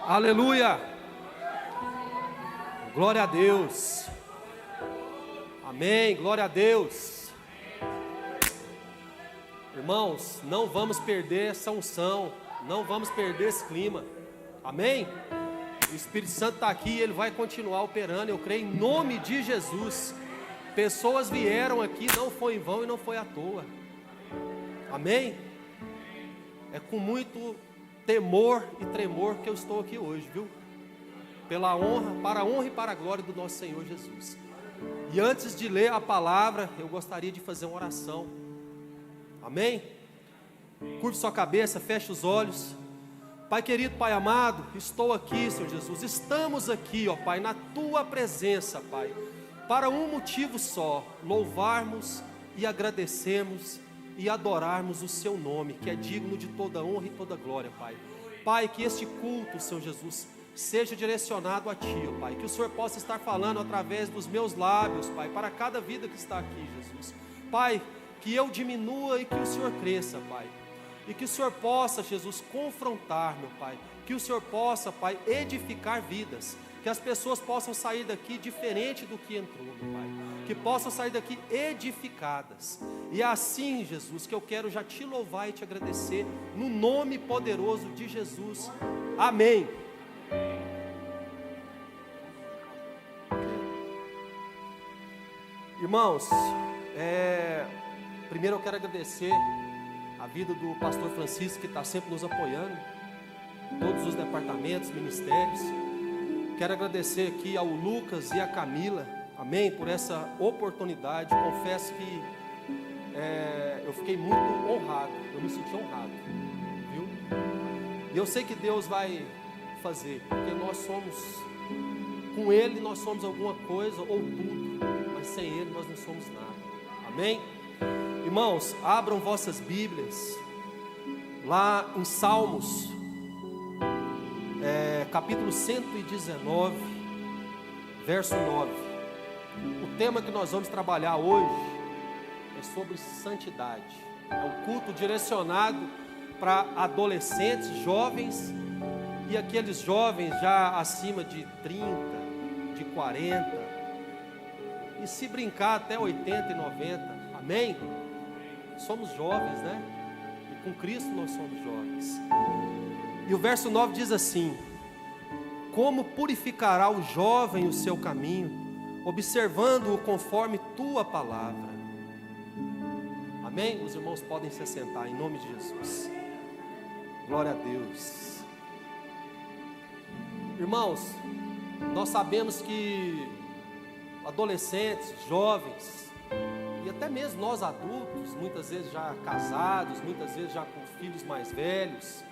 Aleluia! Glória a Deus! Amém, glória a Deus! Irmãos, não vamos perder essa unção, não vamos perder esse clima, amém? O Espírito Santo está aqui e Ele vai continuar operando, eu creio em nome de Jesus. Pessoas vieram aqui, não foi em vão e não foi à toa, amém? É com muito temor e tremor que eu estou aqui hoje, viu? Pela honra, para a honra e para a glória do nosso Senhor Jesus. E antes de ler a palavra, eu gostaria de fazer uma oração. Amém? Curve sua cabeça, feche os olhos. Pai querido, Pai amado, estou aqui, Senhor Jesus. Estamos aqui, ó Pai, na Tua presença, Pai, para um motivo só: louvarmos e agradecermos e adorarmos o Seu nome, que é digno de toda honra e toda glória, Pai. Pai, que este culto, Senhor Jesus, seja direcionado a Ti, ó Pai. Que o Senhor possa estar falando através dos meus lábios, Pai, para cada vida que está aqui, Jesus. Pai, que eu diminua e que o Senhor cresça, Pai. E que o Senhor possa, Jesus, confrontar, meu Pai. Que o Senhor possa, Pai, edificar vidas. Que as pessoas possam sair daqui diferente do que entrou, meu Pai. Que possam sair daqui edificadas. E é assim, Jesus, que eu quero já Te louvar e Te agradecer, no nome poderoso de Jesus. Amém. Irmãos, primeiro eu quero agradecer a vida do pastor Francisco, que está sempre nos apoiando, todos os departamentos, ministérios. Quero agradecer aqui ao Lucas e a Camila, amém, por essa oportunidade. Confesso que eu fiquei muito honrado, eu me senti honrado, viu? E eu sei que Deus vai fazer, porque nós somos, com Ele nós somos alguma coisa ou tudo, mas sem Ele nós não somos nada, amém? Irmãos, abram vossas Bíblias, lá em Salmos, capítulo 119, verso 9. O tema que nós vamos trabalhar hoje é sobre santidade. É um culto direcionado para adolescentes, jovens, e aqueles jovens já acima de 30, de 40, e se brincar até 80 e 90, amém? Somos jovens, né? E com Cristo nós somos jovens. E o verso 9 diz assim: como purificará o jovem o seu caminho, observando-o conforme Tua palavra. Amém? Os irmãos podem se assentar em nome de Jesus. Glória a Deus. Irmãos, nós sabemos que adolescentes, jovens, e até mesmo nós adultos, muitas vezes já casados, muitas vezes já com filhos mais velhos,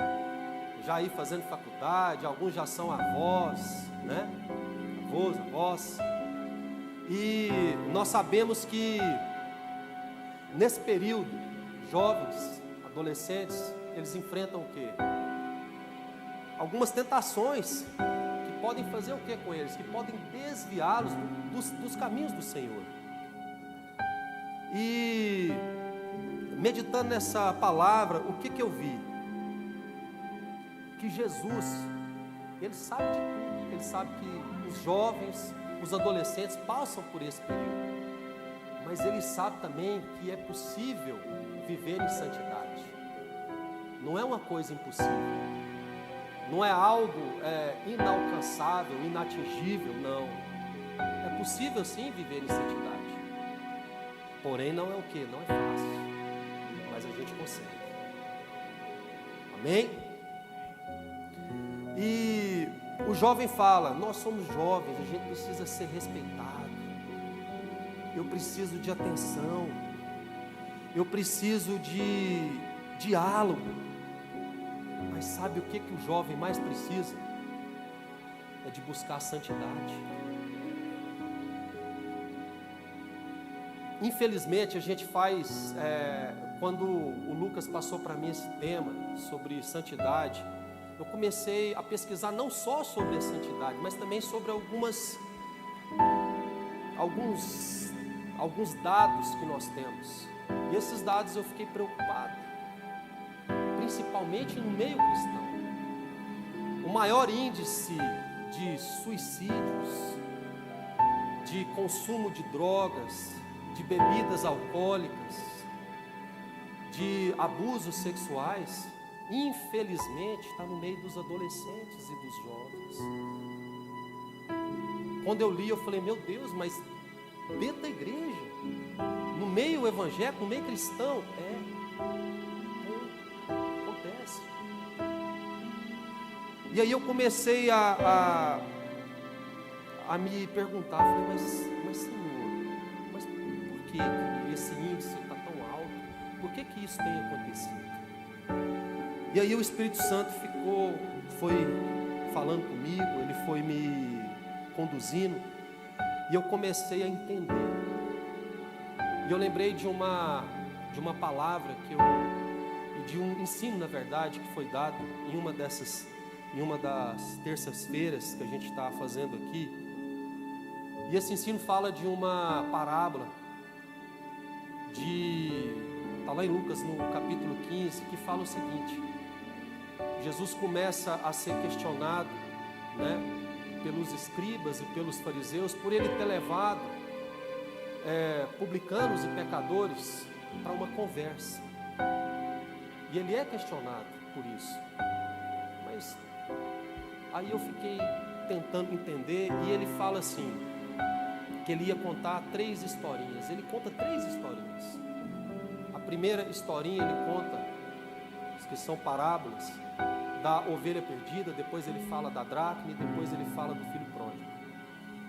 já aí fazendo faculdade, alguns já são avós, né? Avós, avós. E nós sabemos que nesse período, jovens, adolescentes, eles enfrentam o quê? Algumas tentações que podem fazer o que com eles? Que podem desviá-los dos caminhos do Senhor. E meditando nessa palavra, o que eu vi? Que Jesus, Ele sabe de tudo. Ele sabe que os jovens, os adolescentes passam por esse período. Mas Ele sabe também que é possível viver em santidade. Não é uma coisa impossível. Não é algo inalcançável, inatingível, não. É possível sim viver em santidade. Porém não é o que? Não é fácil. Mas a gente consegue. Amém? E o jovem fala: nós somos jovens, a gente precisa ser respeitado. Eu preciso de atenção. Eu preciso de diálogo. Mas sabe o que o jovem mais precisa? É de buscar a santidade. Infelizmente a gente faz, quando o Lucas passou para mim esse tema sobre santidade, eu comecei a pesquisar não só sobre a santidade, mas também sobre alguns dados que nós temos. E esses dados eu fiquei preocupado, principalmente no meio cristão. maior índice de suicídios, de consumo de drogas, de bebidas alcoólicas, de abusos sexuais, infelizmente está no meio dos adolescentes e dos jovens. Quando eu li, eu falei, meu Deus, mas dentro da igreja, no meio evangélico, no meio cristão, acontece. E aí eu comecei a me perguntar, falei, mas Senhor, mas por que esse índice está tão alto? Por que isso tem acontecido? E aí o Espírito Santo foi falando comigo, ele foi me conduzindo, e eu comecei a entender. E eu lembrei de uma palavra e de um ensino, na verdade, que foi dado em uma das terças-feiras que a gente está fazendo aqui. E esse ensino fala de uma parábola está lá em Lucas, no capítulo 15, que fala o seguinte: Jesus começa a ser questionado, pelos escribas e pelos fariseus, por ele ter levado publicanos e pecadores para uma conversa. E ele é questionado por isso. Mas aí eu fiquei tentando entender, e ele fala assim, que ele ia contar 3 historinhas. Ele conta 3 historinhas. A primeira historinha ele conta, que são parábolas, da ovelha perdida, depois ele fala da dracma e depois ele fala do filho pródigo.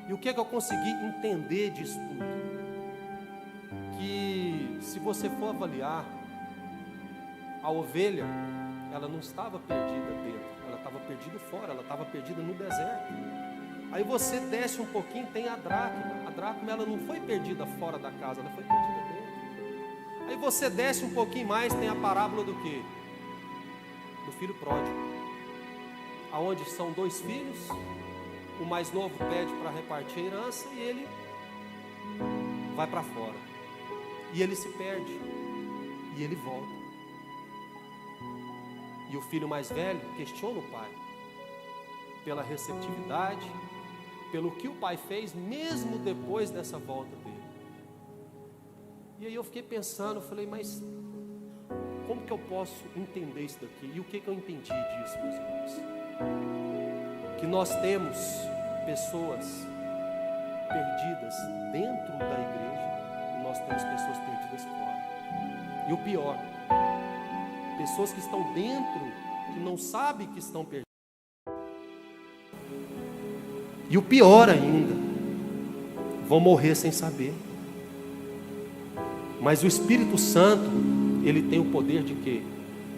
E o que eu consegui entender disso tudo? Que se você for avaliar, a ovelha, ela não estava perdida dentro, ela estava perdida fora, ela estava perdida no deserto. Aí você desce um pouquinho, tem a dracma. A dracma, ela não foi perdida fora da casa, ela foi perdida dentro. Aí você desce um pouquinho mais, tem a parábola do quê? Do filho pródigo, aonde são 2 filhos, o mais novo pede para repartir a herança e ele vai para fora, e ele se perde, e ele volta, e o filho mais velho questiona o pai, pela receptividade, pelo que o pai fez, mesmo depois dessa volta dele. E aí eu fiquei pensando, falei, mas como que eu posso entender isso daqui? E o que eu entendi disso, meus irmãos? Que nós temos pessoas perdidas dentro da igreja e nós temos pessoas perdidas fora. E o pior, pessoas que estão dentro que não sabem que estão perdidas. E o pior ainda, vão morrer sem saber. Mas o Espírito Santo, ele tem o poder de quê?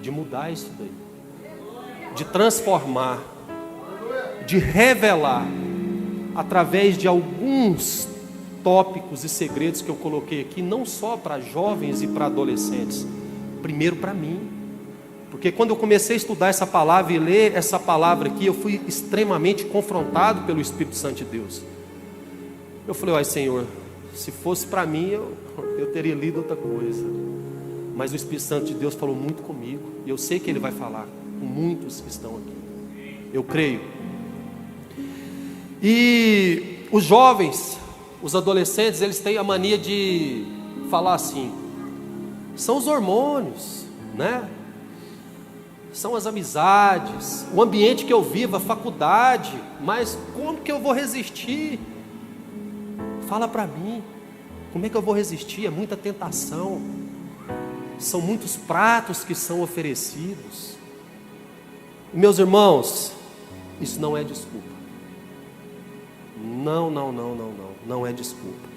De mudar isso daí, de transformar, de revelar, através de alguns tópicos e segredos que eu coloquei aqui, não só para jovens e para adolescentes, primeiro para mim, porque quando eu comecei a estudar essa palavra e ler essa palavra aqui, eu fui extremamente confrontado pelo Espírito Santo de Deus. Eu falei, ai Senhor, se fosse para mim, eu teria lido outra coisa. Mas o Espírito Santo de Deus falou muito comigo, e eu sei que Ele vai falar com muitos que estão aqui, eu creio. E os jovens, os adolescentes, eles têm a mania de falar assim, são os hormônios, são as amizades, o ambiente que eu vivo, a faculdade, mas como que eu vou resistir? Fala para mim, como é que eu vou resistir? É muita tentação, são muitos pratos que são oferecidos. Meus irmãos, isso não é desculpa. Não é desculpa.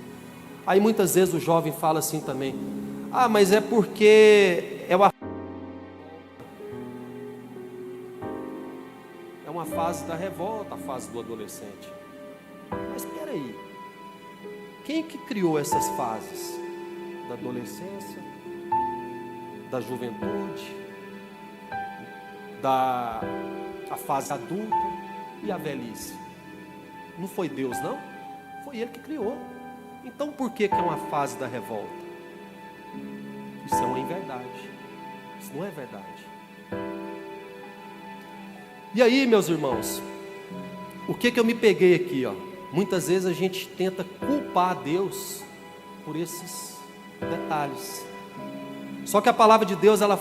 Aí muitas vezes o jovem fala assim também, mas é porque é uma fase da revolta, a fase do adolescente. Mas espera aí, quem que criou essas fases? Da adolescência, da juventude, a fase adulta e a velhice? Não foi Deus, não? Foi Ele que criou. Então por que é uma fase da revolta? Isso é uma inverdade. Isso não é verdade. E aí, meus irmãos, o que eu me peguei aqui, ó? Muitas vezes a gente tenta culpar Deus por esses detalhes. Só que a palavra de Deus, ela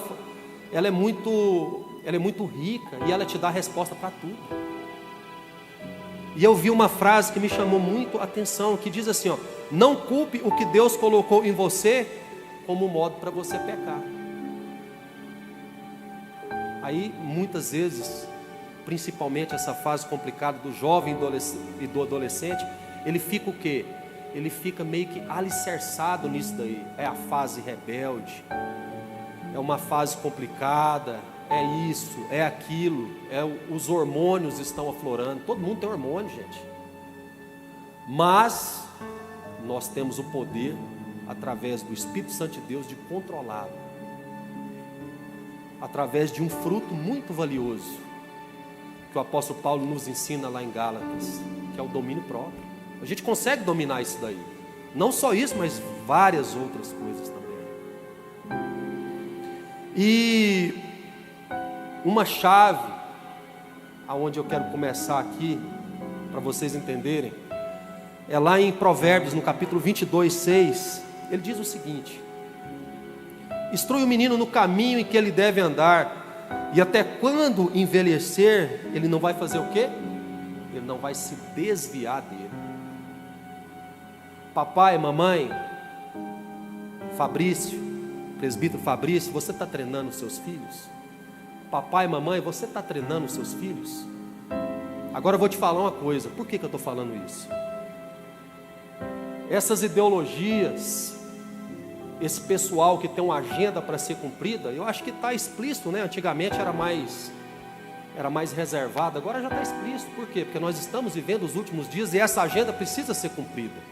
é muito rica e ela te dá a resposta para tudo. E eu vi uma frase que me chamou muito a atenção, que diz assim, ó: não culpe o que Deus colocou em você como modo para você pecar. Aí, muitas vezes, principalmente essa fase complicada do jovem e do adolescente, ele fica o quê? Ele fica meio que alicerçado nisso daí. É a fase rebelde, é uma fase complicada, é isso, é aquilo, os hormônios estão aflorando. Todo mundo tem hormônio, gente. Mas nós temos o poder, através do Espírito Santo de Deus, de controlá-lo, através de um fruto muito valioso, que o apóstolo Paulo nos ensina lá em Gálatas, que é o domínio próprio. A gente consegue dominar isso daí. Não só isso, mas várias outras coisas também. E uma chave, aonde eu quero começar aqui, para vocês entenderem, é lá em Provérbios, no capítulo 22, 6. Ele diz o seguinte: instrui o menino no caminho em que ele deve andar, e até quando envelhecer, ele não vai fazer o quê? Ele não vai se desviar dele. Papai, mamãe, Fabrício, presbítero Fabrício, você está treinando os seus filhos? Papai, mamãe, você está treinando os seus filhos? Agora eu vou te falar uma coisa. Por que eu estou falando isso? Essas ideologias, esse pessoal que tem uma agenda para ser cumprida, eu acho que está explícito, né? Antigamente era mais reservado, agora já está explícito. Por quê? Porque nós estamos vivendo os últimos dias e essa agenda precisa ser cumprida.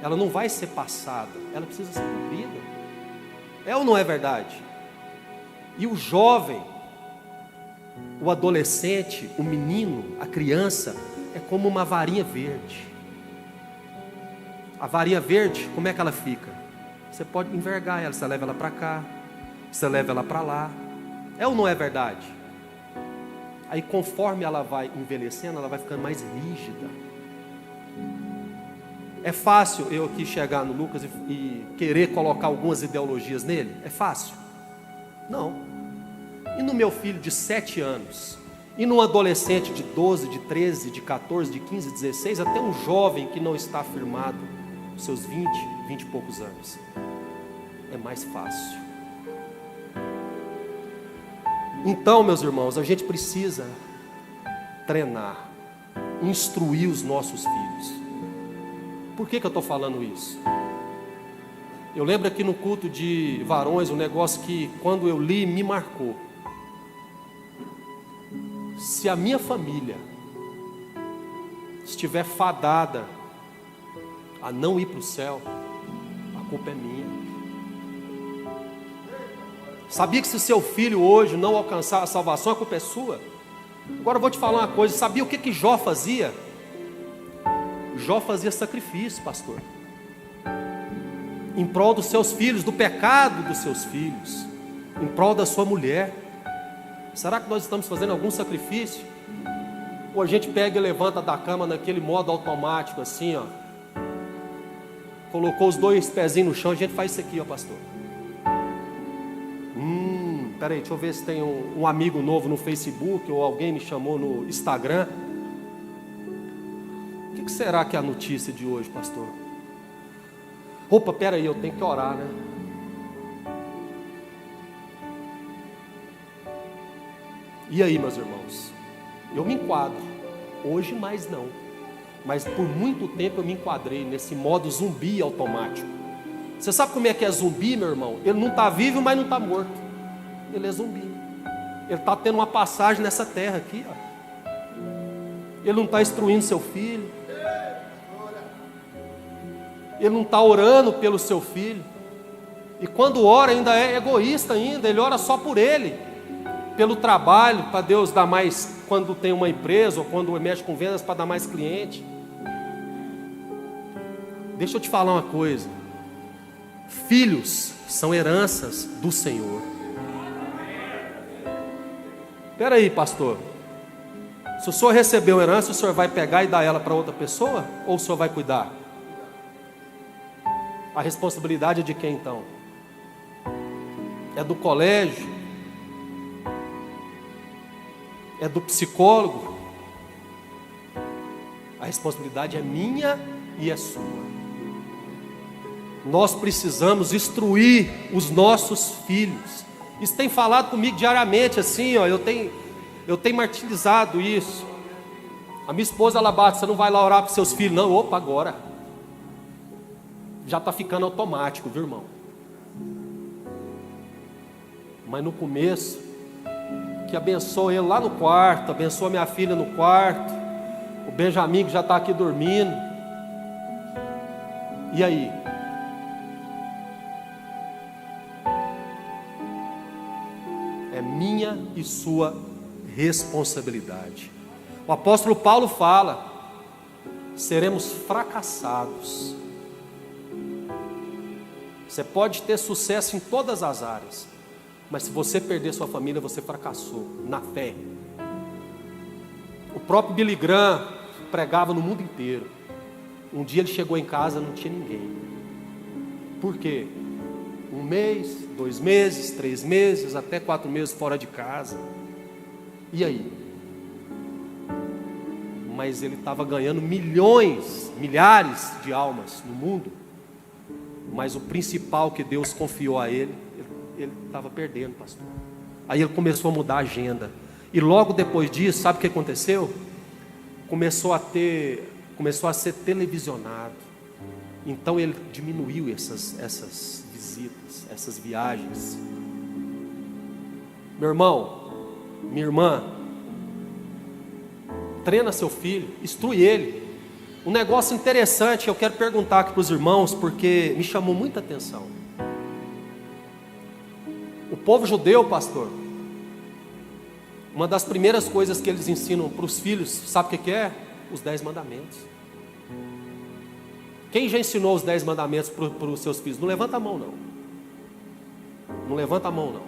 Ela não vai ser passada, ela precisa ser cumprida. É ou não é verdade? E o jovem, o adolescente, o menino, a criança, é como uma varinha verde. A varinha verde, como é que ela fica? Você pode envergar ela, você leva ela para cá, você leva ela para lá. É ou não é verdade? Aí conforme ela vai envelhecendo, ela vai ficando mais rígida. É fácil eu aqui chegar no Lucas e querer colocar algumas ideologias nele? É fácil? Não. E no meu filho de 7 anos? E num adolescente de 12, de 13, de 14, de 15, 16, até um jovem que não está firmado, seus 20 e poucos anos? É mais fácil. Então, meus irmãos, a gente precisa treinar, instruir os nossos filhos. Por que eu estou falando isso? Eu lembro aqui no culto de varões, um negócio que quando eu li me marcou. Se a minha família estiver fadada a não ir para o céu, a culpa é minha. Sabia que se o seu filho hoje não alcançar a salvação, a culpa é sua? Agora eu vou te falar uma coisa. Sabia o que Jó fazia? Jó fazia sacrifício, pastor, em prol dos seus filhos, do pecado dos seus filhos, em prol da sua mulher. Será que nós estamos fazendo algum sacrifício? Ou a gente pega e levanta da cama naquele modo automático assim, ó, colocou os 2 pezinhos no chão, a gente faz isso aqui, ó, pastor. Peraí, deixa eu ver se tem um amigo novo no Facebook, ou alguém me chamou no Instagram. O que será que é a notícia de hoje, pastor? Opa, peraí, eu tenho que orar, né? E aí, meus irmãos? Eu me enquadro. Hoje mais não. Mas por muito tempo eu me enquadrei nesse modo zumbi automático. Você sabe como é que é zumbi, meu irmão? Ele não está vivo, mas não está morto. Ele é zumbi. Ele está tendo uma passagem nessa terra aqui, ó. Ele não está instruindo seu filho. Ele não está orando pelo seu filho. E quando ora ainda é egoísta ainda. Ele ora só por ele, pelo trabalho, para Deus dar mais, quando tem uma empresa ou quando mexe com vendas, para dar mais cliente. Deixa eu te falar uma coisa. Filhos são heranças do Senhor. Espera aí, pastor. Se o senhor recebeu uma herança, o senhor vai pegar e dar ela para outra pessoa? Ou o senhor vai cuidar? A responsabilidade é de quem então? É do colégio? É do psicólogo? A responsabilidade é minha e é sua. Nós precisamos instruir os nossos filhos. Isso tem falado comigo diariamente, assim, ó, eu tenho martirizado isso. A minha esposa, ela bate: você não vai lá orar para seus filhos? Não. Opa, agora já está ficando automático, viu, irmão? Mas no começo, que abençoa ele lá no quarto, abençoa minha filha no quarto, o Benjamin que já está aqui dormindo. E aí? É minha e sua responsabilidade. O apóstolo Paulo fala: seremos fracassados. Você pode ter sucesso em todas as áreas, mas se você perder sua família, você fracassou na fé. O próprio Billy Graham pregava no mundo inteiro. Um dia ele chegou em casa, não tinha ninguém. Por quê? 1 mês, 2 meses, 3 meses, até 4 meses fora de casa. E aí? Mas ele estava ganhando milhões, milhares de almas no mundo. Mas o principal que Deus confiou a ele estava perdendo, pastor. Aí ele começou a mudar a agenda. E logo depois disso, sabe o que aconteceu? Começou a ser televisionado. Então ele diminuiu essas visitas, essas viagens. Meu irmão, minha irmã, treina seu filho, instrui ele. Um negócio interessante que eu quero perguntar aqui para os irmãos, porque me chamou muita atenção. O povo judeu, pastor, uma das primeiras coisas que eles ensinam para os filhos, sabe o que é? Os 10 mandamentos. Quem já ensinou os 10 mandamentos para os seus filhos? Não levanta a mão, não. Não levanta a mão, não.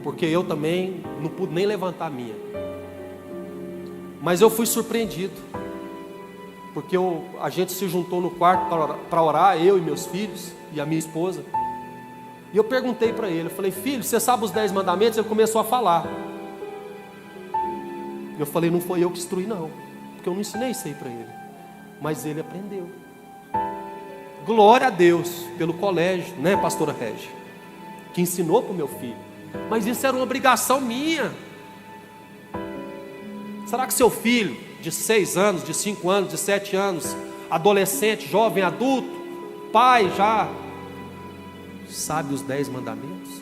Porque eu também não pude nem levantar a minha. Mas eu fui surpreendido. Porque a gente se juntou no quarto para orar, eu e meus filhos e a minha esposa. E eu perguntei para ele, eu falei: filho, você sabe os 10 mandamentos? Ele começou a falar. Eu falei: não foi eu que instruí, não, porque eu não ensinei isso aí para ele. Mas ele aprendeu. Glória a Deus pelo colégio, né, pastora Régia, que ensinou para o meu filho. Mas isso era uma obrigação minha. Será que seu filho de 6 anos, de 5 anos, de 7 anos, adolescente, jovem, adulto, pai já, sabe os 10 mandamentos?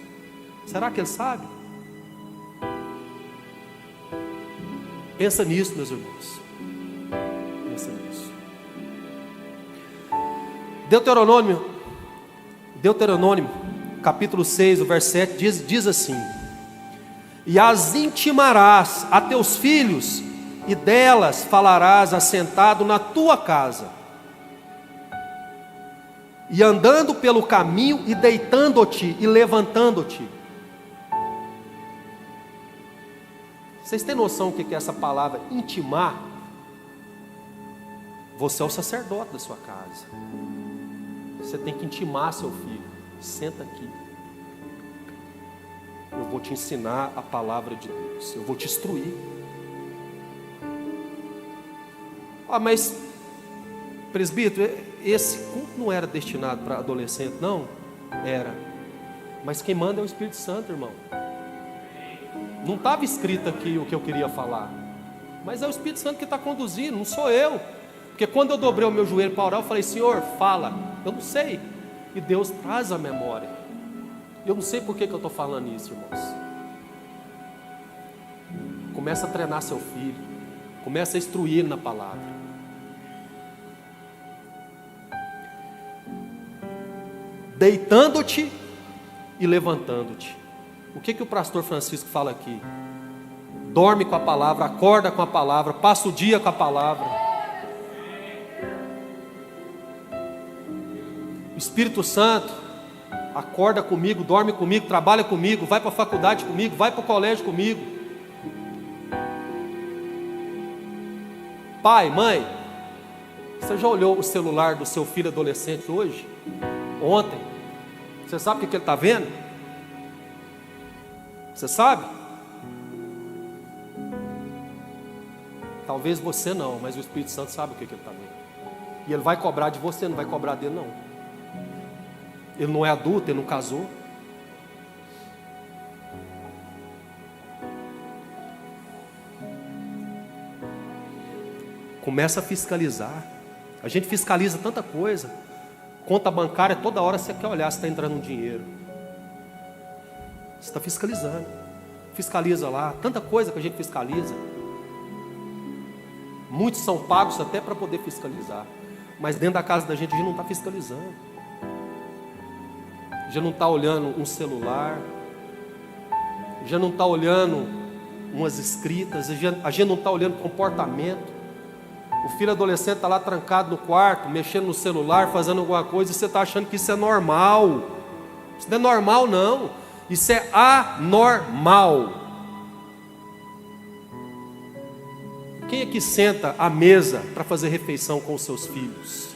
Será que ele sabe? Pensa nisso, meus irmãos. Pensa nisso. Deuteronômio, capítulo 6, o verso 7, diz assim: e as intimarás a teus filhos, e delas falarás assentado na tua casa, e andando pelo caminho, e deitando-te e levantando-te. Vocês têm noção o que é essa palavra intimar? Você é o sacerdote da sua casa. Você tem que intimar seu filho. Senta aqui. Eu vou te ensinar a palavra de Deus. Eu vou te instruir. Ah, mas presbítero, esse culto não era destinado para adolescente, não? Era. Mas quem manda é o Espírito Santo, irmão. Não estava escrito aqui o que eu queria falar, mas é o Espírito Santo que está conduzindo, não sou eu. Porque quando eu dobrei o meu joelho para orar, eu falei: Senhor, fala. Eu não sei. E Deus traz a memória. Eu não sei por que eu estou falando isso, irmãos. Começa a treinar seu filho. Começa a instruir ele na palavra. Deitando-te e levantando-te. O que o pastor Francisco fala aqui? Dorme com a palavra, acorda com a palavra, passa o dia com a palavra. O Espírito Santo acorda comigo, dorme comigo, trabalha comigo, vai para a faculdade comigo, vai para o colégio comigo. Pai, mãe, você já olhou o celular do seu filho adolescente hoje? Ontem? Você sabe o que ele está vendo? Você sabe? Talvez você não, mas o Espírito Santo sabe o que ele está vendo. E ele vai cobrar de você, não vai cobrar dele não. Ele não é adulto, ele não casou. Começa a fiscalizar. A gente fiscaliza tanta coisa. Conta bancária, toda hora você quer olhar se está entrando um dinheiro. Você está fiscalizando. Fiscaliza lá. Tanta coisa que a gente fiscaliza. Muitos são pagos até para poder fiscalizar. Mas dentro da casa da gente a gente não está fiscalizando. Já não está olhando um celular. Já não está olhando umas escritas. A gente não está olhando comportamento. O filho adolescente está lá trancado no quarto, mexendo no celular, fazendo alguma coisa, e você está achando que isso é normal. Isso não é normal, não. Isso é anormal. Quem é que senta à mesa para fazer refeição com os seus filhos?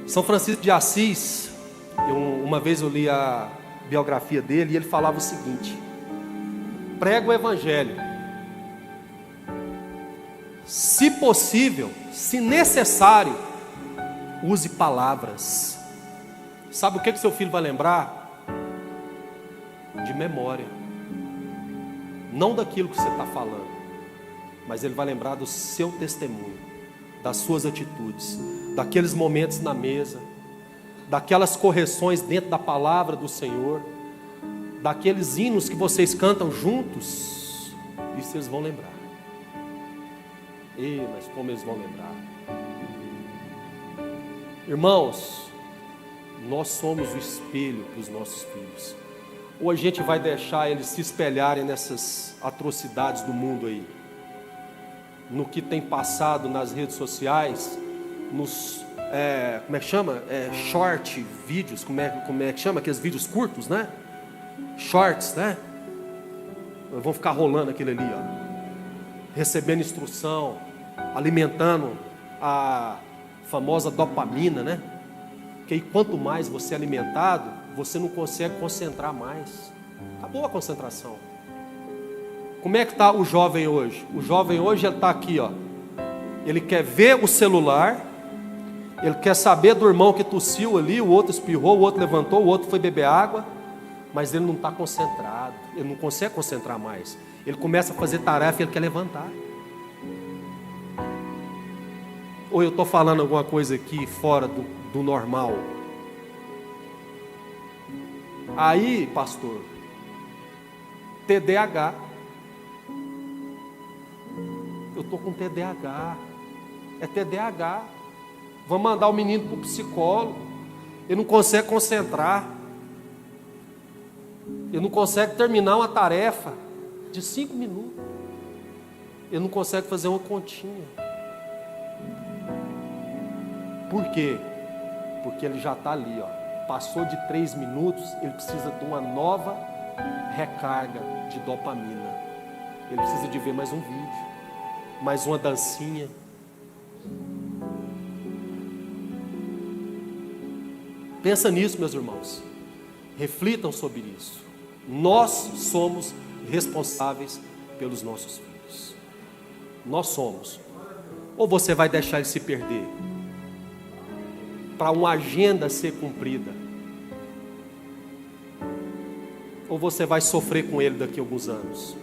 São Francisco de Assis, uma vez eu li a biografia dele e ele falava o seguinte: prega o evangelho, se possível, se necessário, use palavras. Sabe o que seu filho vai lembrar? De memória. Não daquilo que você está falando, mas ele vai lembrar do seu testemunho, das suas atitudes, daqueles momentos na mesa, daquelas correções dentro da palavra do Senhor, daqueles hinos que vocês cantam juntos. Isso eles vão lembrar. Mas como eles vão lembrar? Irmãos, nós somos o espelho para os nossos filhos. Ou a gente vai deixar eles se espelharem nessas atrocidades do mundo aí, no que tem passado nas redes sociais, nos como é que chama? Short vídeos, como é que chama? Aqueles vídeos curtos, né? Shorts, né? Vão ficar rolando aquele ali, ó. Recebendo instrução, alimentando a famosa dopamina, né? Que aí quanto mais você é alimentado, você não consegue concentrar mais. Acabou a concentração. Como é que está o jovem hoje? O jovem hoje ele está aqui, ó. Ele quer ver o celular. Ele quer saber do irmão que tossiu ali, o outro espirrou, o outro levantou, o outro foi beber água, mas ele não está concentrado, ele não consegue concentrar mais. Ele começa a fazer tarefa e ele quer levantar. Ou eu estou falando alguma coisa aqui fora do normal? Aí, pastor, TDAH. Eu estou com TDAH. É TDAH. Vamos mandar o menino para o psicólogo. Ele não consegue concentrar. Ele não consegue terminar uma tarefa de 5 minutos. Ele não consegue fazer uma continha. Por quê? Porque ele já está ali, ó. Passou de 3 minutos, ele precisa de uma nova recarga de dopamina. Ele precisa de ver mais um vídeo, mais uma dancinha. Pensa nisso, meus irmãos. Reflitam sobre isso. Nós somos responsáveis pelos nossos filhos. Nós somos. Ou você vai deixar ele se perder para uma agenda ser cumprida, ou você vai sofrer com ele daqui a alguns anos,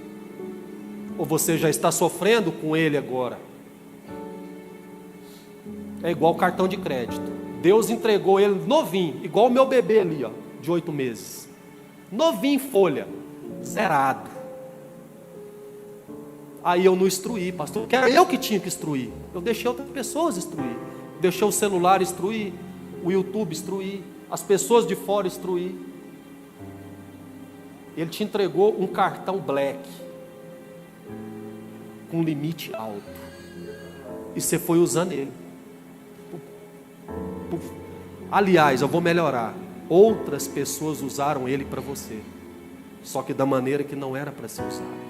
ou você já está sofrendo com ele agora. É igual cartão de crédito. Deus entregou ele novinho, igual o meu bebê ali, ó, de 8 meses. Novinho em folha, zerado. Aí eu não instruí, pastor, porque era eu que tinha que instruir. Eu deixei outras pessoas instruir. Deixei o celular instruir, o YouTube instruir, as pessoas de fora instruir. Ele te entregou um cartão black, com limite alto. E você foi usando ele. Aliás, eu vou melhorar. Outras pessoas usaram ele para você, só que da maneira que não era para ser usado.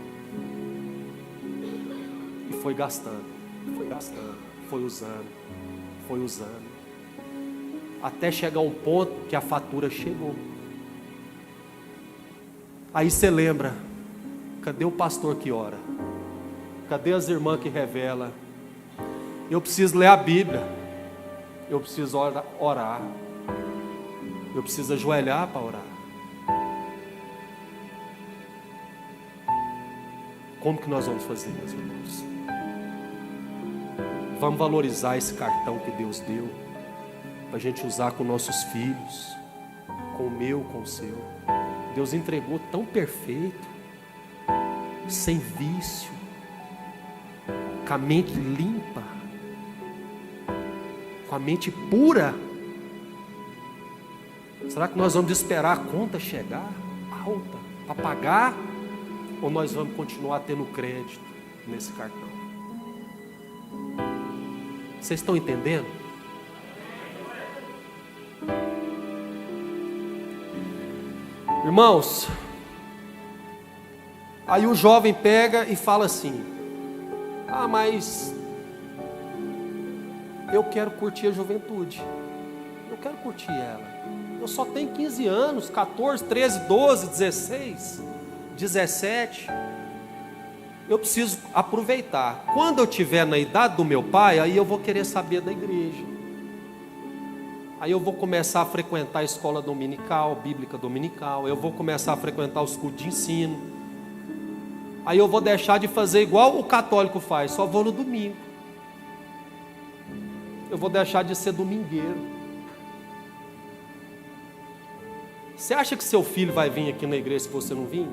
E foi gastando, foi usando, até chegar um ponto que a fatura chegou. Aí você lembra, cadê o pastor que ora? Cadê as irmãs que revela? Eu preciso ler a Bíblia, eu preciso orar, eu preciso ajoelhar para orar. Como que nós vamos fazer, meus irmãos? Vamos valorizar esse cartão que Deus deu, para a gente usar com nossos filhos, com o meu, com o seu. Deus entregou tão perfeito, sem vício, com a mente limpa, com a mente pura. Será que nós vamos esperar a conta chegar alta para pagar? Ou nós vamos continuar tendo crédito nesse cartão? Vocês estão entendendo? Irmãos, aí o jovem pega e fala assim: ah, mas eu quero curtir a juventude, eu quero curtir ela. Eu só tenho 15 anos, 14, 13, 12, 16, 17. Eu preciso aproveitar. Quando eu estiver na idade do meu pai, aí eu vou querer saber da igreja. Aí eu vou começar a frequentar a escola dominical, bíblica dominical. Eu vou começar a frequentar os cultos de ensino. Aí eu vou deixar de fazer igual o católico faz, só vou no domingo. Eu vou deixar de ser domingueiro. Você acha que seu filho vai vir aqui na igreja se você não vir?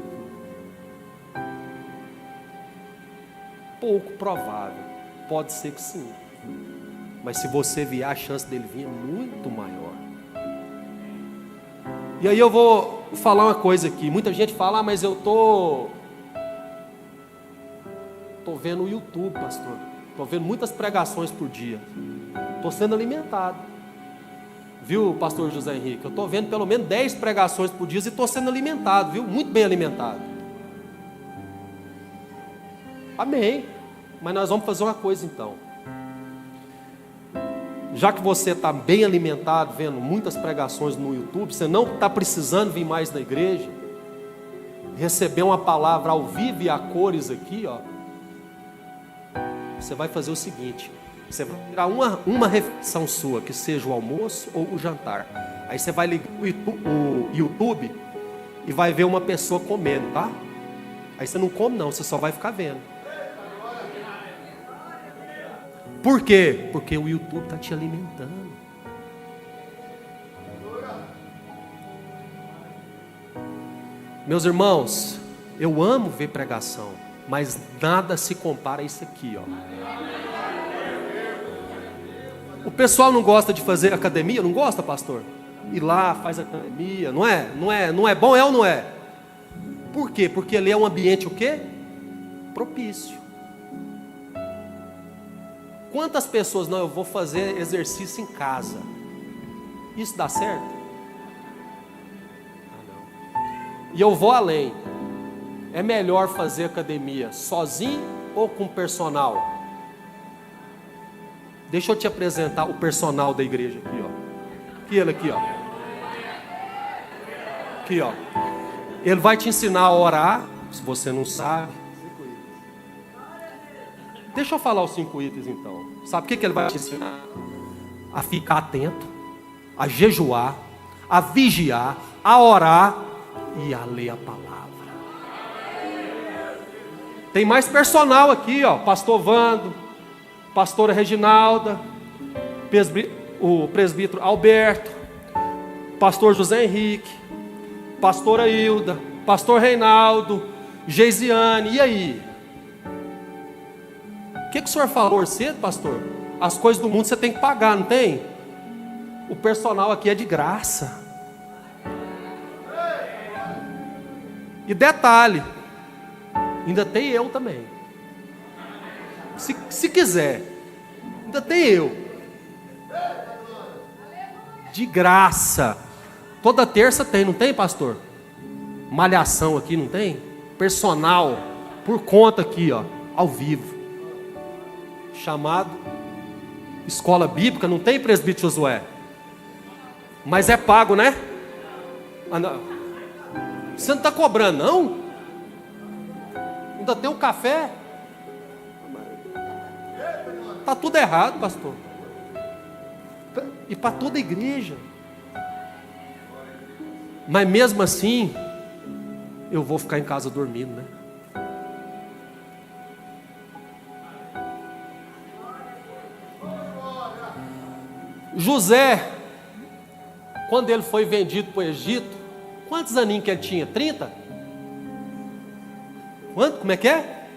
Pouco provável. Pode ser que sim. Mas se você vier, a chance dele vir é muito maior. E aí eu vou falar uma coisa aqui. Muita gente fala: ah, mas eu tô vendo o YouTube, pastor. Tô vendo muitas pregações por dia. Tô sendo alimentado. Viu, pastor José Henrique? Eu tô vendo pelo menos 10 pregações por dia e tô sendo alimentado, viu? Muito bem alimentado. Amém. Mas nós vamos fazer uma coisa então. Já que você está bem alimentado, vendo muitas pregações no YouTube, você não está precisando vir mais na igreja, receber uma palavra ao vivo e a cores aqui, ó. Você vai fazer o seguinte: você vai tirar uma refeição sua, que seja o almoço ou o jantar. Aí você vai ligar o YouTube e vai ver uma pessoa comendo, tá? Aí você não come não, você só vai ficar vendo. Por quê? Porque o YouTube está te alimentando. Meus irmãos, eu amo ver pregação, mas nada se compara a isso aqui, ó. O pessoal não gosta de fazer academia? Não gosta, pastor? Ir lá, faz academia, não é? Não é bom, é ou não é? Por quê? Porque ali é um ambiente o quê? Propício. Quantas pessoas, não, eu vou fazer exercício em casa. Isso dá certo? Ah, não. E eu vou além. É melhor fazer academia sozinho ou com personal? Deixa eu te apresentar o personal da igreja aqui, ó. Aqui ele aqui, ó. Aqui, ó. Ele vai te ensinar a orar, se você não sabe. Deixa eu falar os 5 itens então. Sabe o que ele vai te ensinar? A ficar atento, a jejuar, a vigiar, a orar e a ler a palavra. Tem mais personal aqui, ó. Pastor Vando, pastora Reginalda, o presbítero Alberto, pastor José Henrique, pastora Hilda, pastor Reinaldo, Geisiane. E aí? O que o senhor falou cedo, pastor? As coisas do mundo você tem que pagar, não tem? O personal aqui é de graça. E detalhe, ainda tem eu também. Se quiser, ainda tem eu. De graça. Toda terça tem, não tem, pastor? Malhação aqui, não tem? Personal, por conta aqui, ó, ao vivo. Chamado Escola Bíblica, não tem, presbítero Josué? Mas é pago, né? Ah, não. Você não está cobrando, não? Ainda tem um café? Está tudo errado, pastor. E para toda a igreja. Mas mesmo assim, eu vou ficar em casa dormindo, né? José, quando ele foi vendido para o Egito, quantos aninhos que ele tinha? 30? Quanto? Como é que é?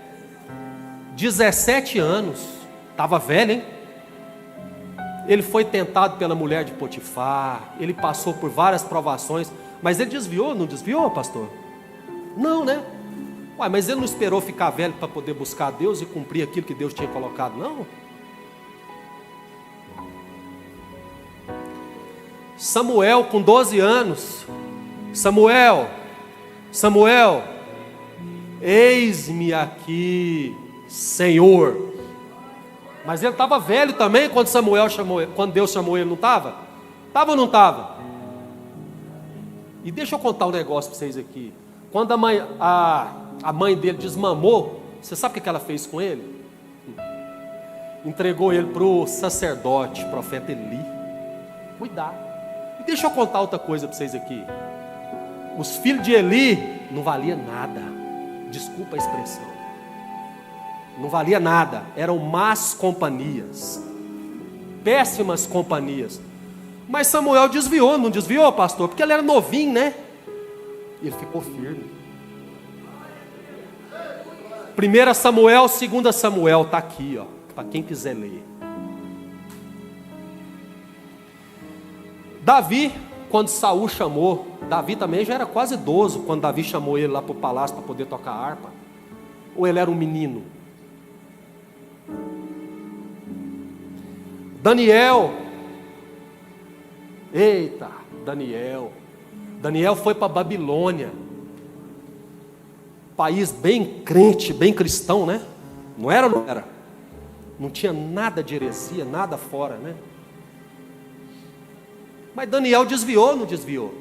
17 anos. Estava velho, hein? Ele foi tentado pela mulher de Potifar, ele passou por várias provações, mas ele desviou, não desviou, pastor? Não, né? Ué, mas ele não esperou ficar velho para poder buscar a Deus e cumprir aquilo que Deus tinha colocado, não? Samuel com 12 anos, Samuel, eis-me aqui, Senhor. Mas ele estava velho também quando quando Deus chamou ele, não estava? Estava ou não estava? E deixa eu contar um negócio para vocês aqui. Quando a mãe dele desmamou, você sabe o que ela fez com ele? Entregou ele para o sacerdote, profeta Eli. Cuidado. E deixa eu contar outra coisa para vocês aqui. Os filhos de Eli não valia nada. Desculpa a expressão. Não valia nada, eram más companhias, péssimas companhias. Mas Samuel desviou, não desviou, pastor? Porque ele era novinho, né? E ele ficou firme. 1 Samuel, 2 Samuel, está aqui, ó, para quem quiser ler. Davi, quando Saul chamou, Davi também já era quase idoso, quando Davi chamou ele lá para o palácio para poder tocar harpa. Ou ele era um menino? Daniel, eita, Daniel foi para Babilônia, país bem crente, bem cristão, né? Não era? Não era? Não tinha nada de heresia, nada fora, né? Mas Daniel desviou ou não desviou?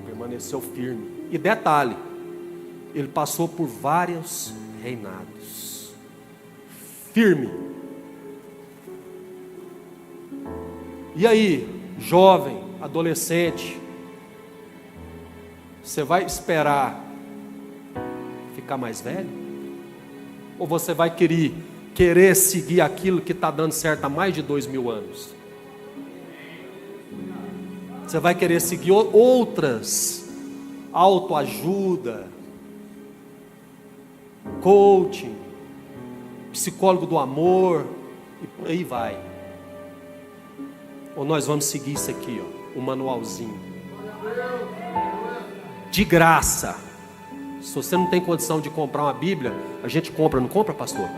Permaneceu firme. E detalhe, ele passou por vários reinados, firme. E aí, jovem, adolescente, você vai esperar ficar mais velho? Ou você vai querer seguir aquilo que está dando certo há mais de 2000 anos? Você vai querer seguir outras, autoajuda, coaching, psicólogo do amor, e por aí vai. Ou nós vamos seguir isso aqui, ó, o manualzinho, de graça. Se você não tem condição de comprar uma Bíblia, a gente compra, não compra, pastor?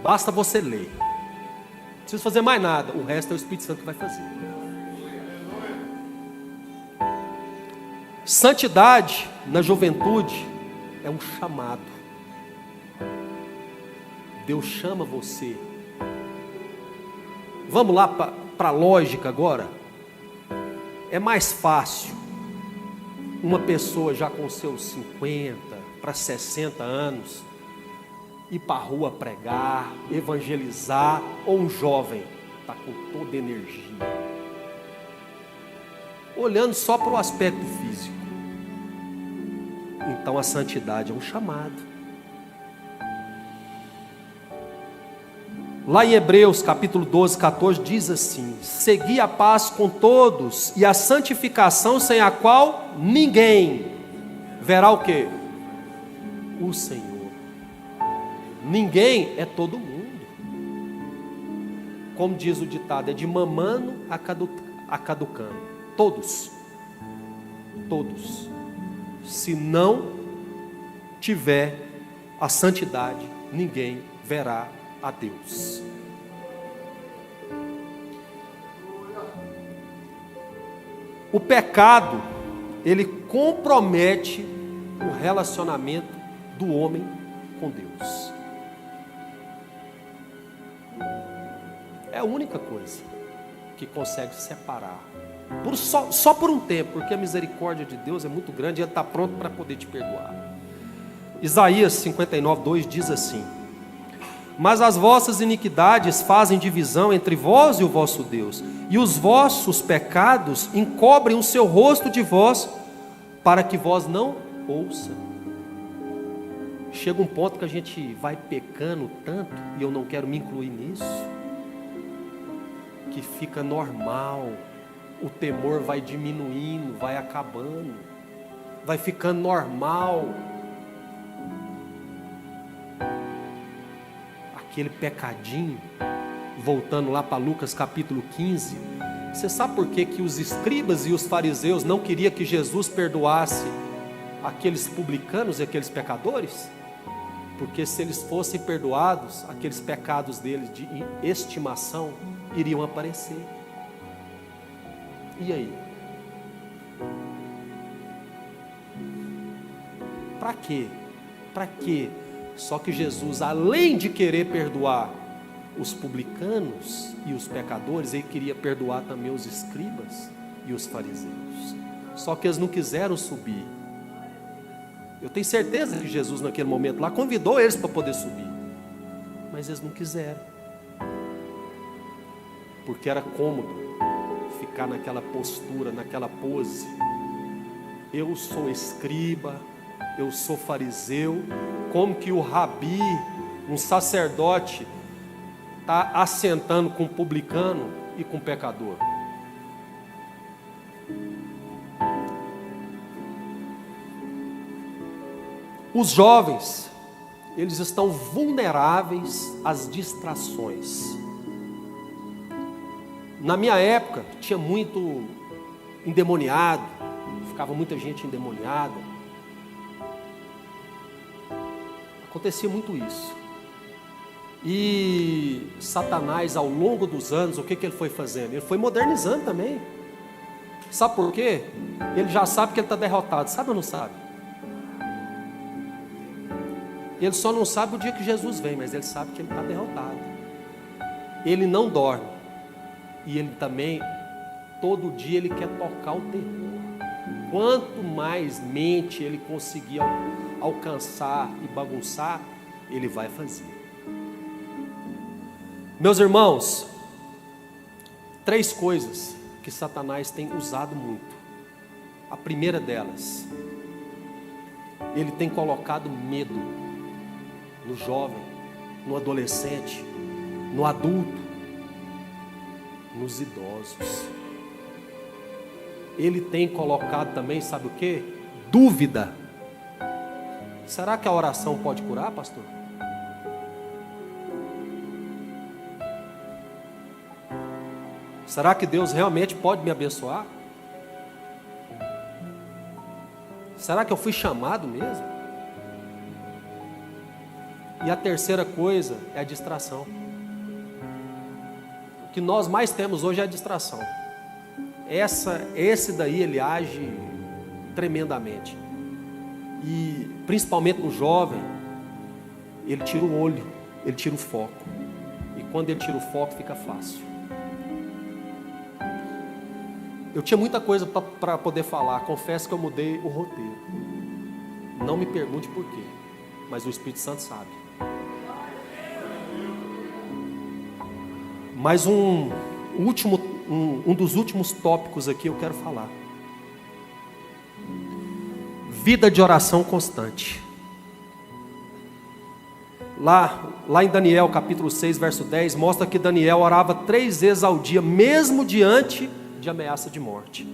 Basta você ler. Não precisa fazer mais nada, o resto é o Espírito Santo que vai fazer. Santidade na juventude é um chamado. Deus chama você. Vamos lá para a lógica agora. É mais fácil uma pessoa já com seus 50 para 60 anos ir para a rua pregar, evangelizar, ou um jovem está com toda a energia, olhando só para o aspecto físico? Então a santidade é um chamado. Lá em Hebreus capítulo 12, 14 diz assim: segui a paz com todos e a santificação, sem a qual ninguém verá o quê? O Senhor. Ninguém é todo mundo. Como diz o ditado, é de mamando a caducando. Todos. Todos. Se não tiver a santidade, ninguém verá a Deus. O pecado, ele compromete o relacionamento do homem com Deus. É a única coisa que consegue separar. Só por um tempo, porque a misericórdia de Deus é muito grande e Ele está pronto para poder te perdoar. Isaías 59:2 diz assim: mas as vossas iniquidades fazem divisão entre vós e o vosso Deus, e os vossos pecados encobrem o seu rosto de vós, para que vós não ouça. Chega um ponto que a gente vai pecando tanto, e eu não quero me incluir nisso, que fica normal, o temor vai diminuindo, vai acabando, vai ficando normal. Aquele pecadinho, voltando lá para Lucas capítulo 15, você sabe por que os escribas e os fariseus não queriam que Jesus perdoasse aqueles publicanos e aqueles pecadores? Porque se eles fossem perdoados, aqueles pecados deles de estimação iriam aparecer. E aí? Para quê? Para quê? Só que Jesus, além de querer perdoar os publicanos e os pecadores, Ele queria perdoar também os escribas e os fariseus. Só que eles não quiseram subir. Eu tenho certeza que Jesus naquele momento lá convidou eles para poder subir, mas eles não quiseram, porque era cômodo ficar naquela postura, naquela pose. Eu sou escriba, eu sou fariseu. Como que o rabi, um sacerdote, está assentando com um publicano e com um pecador? Os jovens, eles estão vulneráveis às distrações. Na minha época, tinha muito endemoniado, ficava muita gente endemoniada. Acontecia muito isso. E Satanás, ao longo dos anos, o que ele foi fazendo? Ele foi modernizando também. Sabe por quê? Ele já sabe que ele está derrotado. Sabe ou não sabe? Ele só não sabe o dia que Jesus vem, mas ele sabe que ele está derrotado. Ele não dorme. E ele também, todo dia, ele quer tocar o terror. Quanto mais mente ele conseguir alcançar e bagunçar, ele vai fazer. Meus irmãos, 3 coisas que Satanás tem usado muito. A primeira delas, ele tem colocado medo no jovem, no adolescente, no adulto, nos idosos. Ele tem colocado também, sabe o que? Dúvida. Será que a oração pode curar, pastor? Será que Deus realmente pode me abençoar? Será que eu fui chamado mesmo? E a terceira coisa é a distração. O que nós mais temos hoje é a distração. Esse daí ele age tremendamente. E principalmente no jovem, ele tira o olho, ele tira o foco. E quando ele tira o foco, fica fácil. Eu tinha muita coisa para poder falar. Confesso que eu mudei o roteiro. Não me pergunte por quê, mas o Espírito Santo sabe. Mas um dos últimos tópicos aqui eu quero falar. Vida de oração constante. Lá em Daniel capítulo 6, verso 10, mostra que Daniel orava 3 vezes ao dia, mesmo diante de ameaça de morte.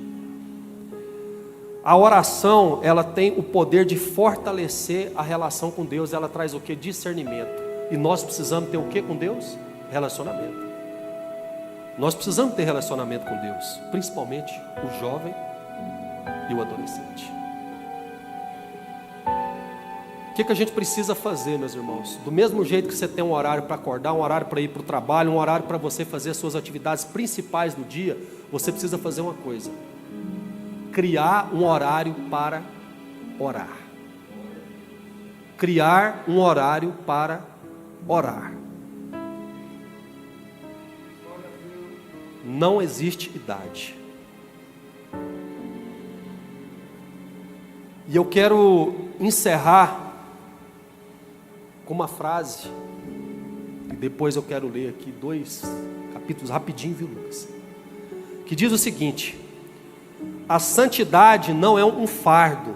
A oração, ela tem o poder de fortalecer a relação com Deus. Ela traz o que? Discernimento. E nós precisamos ter o que com Deus? Relacionamento. Nós precisamos ter relacionamento com Deus, principalmente o jovem e o adolescente. O que a gente precisa fazer, meus irmãos? Do mesmo jeito que você tem um horário para acordar, um horário para ir para o trabalho, um horário para você fazer as suas atividades principais do dia, você precisa fazer uma coisa: criar um horário para orar. Criar um horário para orar. Não existe idade. E eu quero encerrar com uma frase, e depois eu quero ler aqui 2 capítulos rapidinho, viu, Lucas? Que diz o seguinte: a santidade não é um fardo,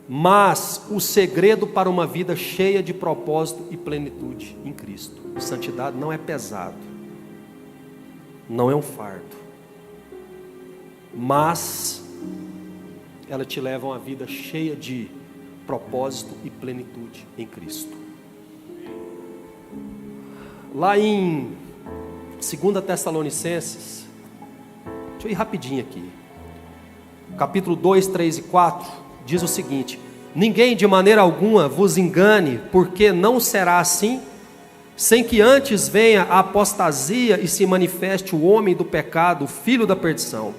mas o segredo para uma vida cheia de propósito e plenitude em Cristo. Santidade não é pesado, não é um fardo, mas ela te leva a uma vida cheia de propósito e plenitude em Cristo. Lá em 2 Tessalonicenses, deixa eu ir rapidinho aqui, capítulo 2, 3 e 4, diz o seguinte: ninguém de maneira alguma vos engane, porque não será assim, sem que antes venha a apostasia e se manifeste o homem do pecado, o filho da perdição,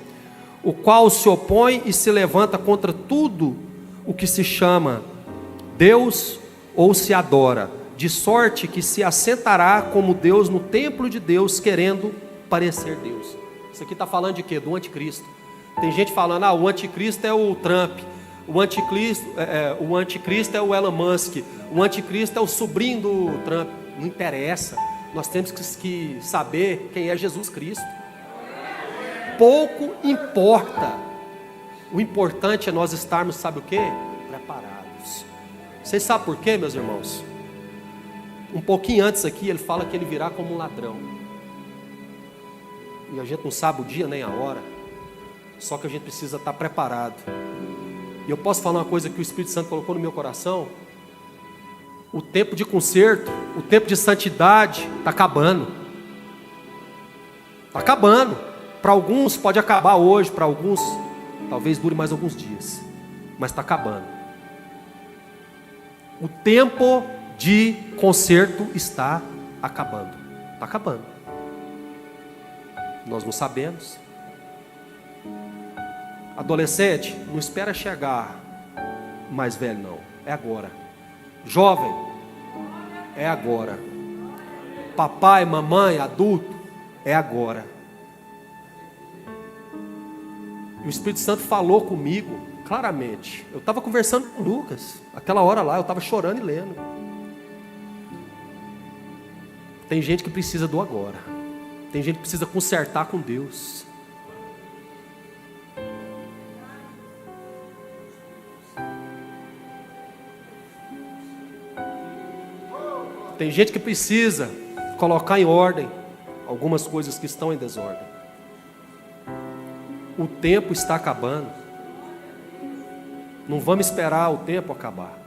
o qual se opõe e se levanta contra tudo o que se chama Deus ou se adora, de sorte que se assentará como Deus no templo de Deus, querendo parecer Deus. Isso aqui está falando de quê? Do anticristo. Tem gente falando, o anticristo é o Trump, o anticristo é o Elon Musk, o anticristo é o sobrinho do Trump. Não interessa, nós temos que saber quem é Jesus Cristo. Pouco importa, o importante é nós estarmos, sabe o quê? Preparados. Vocês sabem por quê, meus irmãos? Um pouquinho antes aqui, ele fala que ele virá como um ladrão, e a gente não sabe o dia nem a hora, só que a gente precisa estar preparado. E eu posso falar uma coisa que o Espírito Santo colocou no meu coração: o tempo de conserto, o tempo de santidade está acabando. Está acabando. Para alguns pode acabar hoje, para alguns talvez dure mais alguns dias, mas está acabando. O tempo de conserto está acabando. Está acabando. Nós não sabemos. Adolescente, não espera chegar mais velho, não. É agora. Jovem, é agora. Papai, mamãe, adulto, é agora. E o Espírito Santo falou comigo claramente. Eu estava conversando com o Lucas, aquela hora lá, eu estava chorando e lendo. Tem gente que precisa do agora. Tem gente que precisa consertar com Deus. Tem gente que precisa colocar em ordem algumas coisas que estão em desordem. O tempo está acabando. Não vamos esperar o tempo acabar.